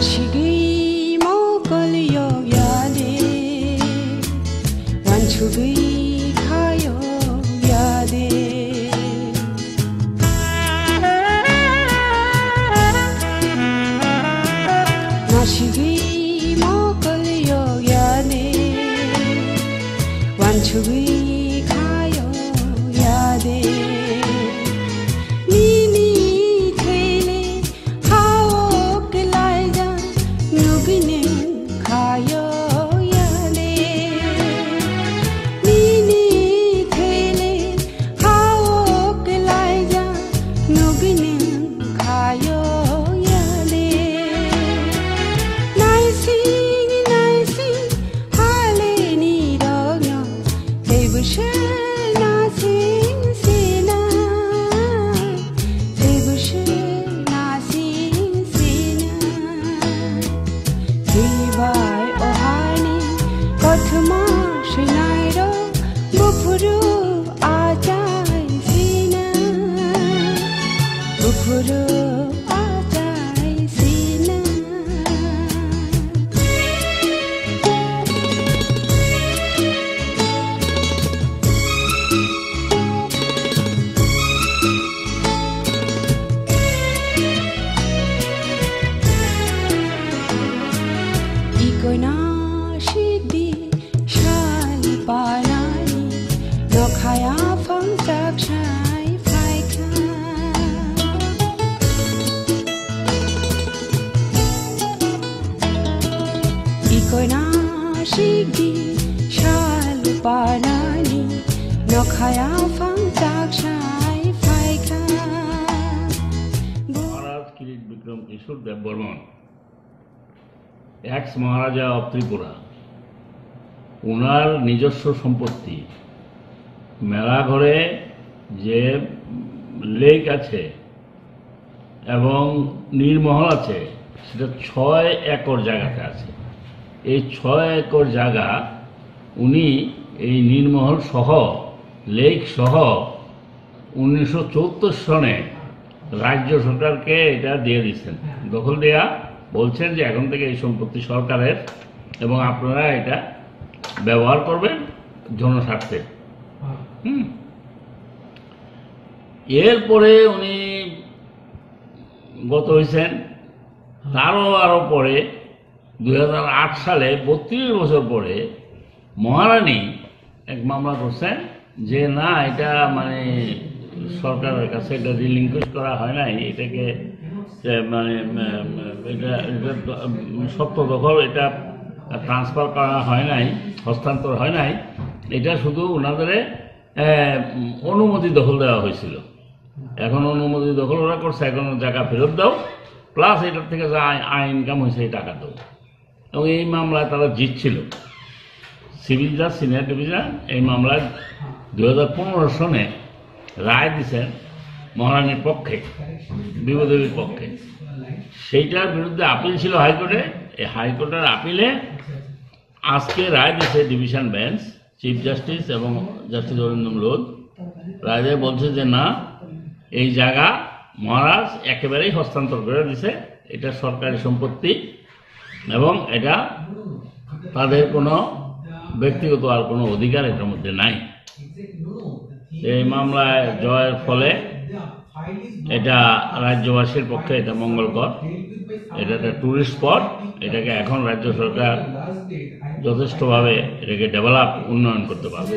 Nashigi mokol yo yade Wanchugui khayo yade Nashigi mokol yo yade Wanchugui khayo yade Ishurdev Burman, ex-Maharaja of Tripura, ওনার নিজস্ব সম্পত্তি মেলাঘরে যে lake আছে এবং নীরমহল আছে সেটা 6 একর জায়গাতে আছে। এই 6 একর জায়গা উনি এই নীরমহল সহ লেক সহ 1974 সনে রাজ্য সরকারকে এটা দিয়ে দিচ্ছেন, দখল দেয়া বলছেন যে এখন থেকে এই সম্পত্তি সরকারের এবং আপনারা এটা ব্যবহার করবেন জনস্বার্থে। এরপরে উনি গত হয়েছেন, আরো পরে 2008 সালে 32 বছর পরে মহারানী এক মামলা করছেন যে না এটা মানে সরকারের কাছে এটা রিলিঙ্কুইশ করা হয় নাই, এটাকে মানে এটা সত্য দখল এটা ট্রান্সফার করা হয় নাই, হস্তান্তর হয় নাই, এটা শুধু ওনাদের অনুমতি দখল দেওয়া হয়েছিল। এখন অনুমতি দখল ওরা করছে, এখন জায়গা ফেরত দাও প্লাস এটার থেকে যা আয় ইনকাম হয়েছে এই টাকা দাও। এবং এই মামলায় তারা জিতছিল। সিভিল জাজ সিনিয়র ডিভিশন এই মামলায় 2015 সনে রায় দিচ্ছেন মহারানীর পক্ষে, বিবাদীর পক্ষে। সেইটার বিরুদ্ধে আপিল ছিল হাইকোর্টে। এই হাইকোর্টের আপিলে আজকে রায় দিচ্ছে ডিভিশন বেঞ্চ, চিফ জাস্টিস এবং জাস্টিস অরিন্দম লোধ রায় বলছে যে না, এই জায়গা মহারাজ একেবারেই হস্তান্তর করে দিছে, এটা সরকারি সম্পত্তি এবং এটা তাদের কোনো ব্যক্তিগত আর কোনো অধিকার এটার মধ্যে নাই। এই মামলায় জয়ের ফলে এটা রাজ্যবাসীর পক্ষে এটা মঙ্গলকর। এটা একটা টুরিস্ট স্পট, এটাকে এখন রাজ্য সরকার যথেষ্টভাবে এটাকে ডেভেলপ উন্নয়ন করতে পারবে।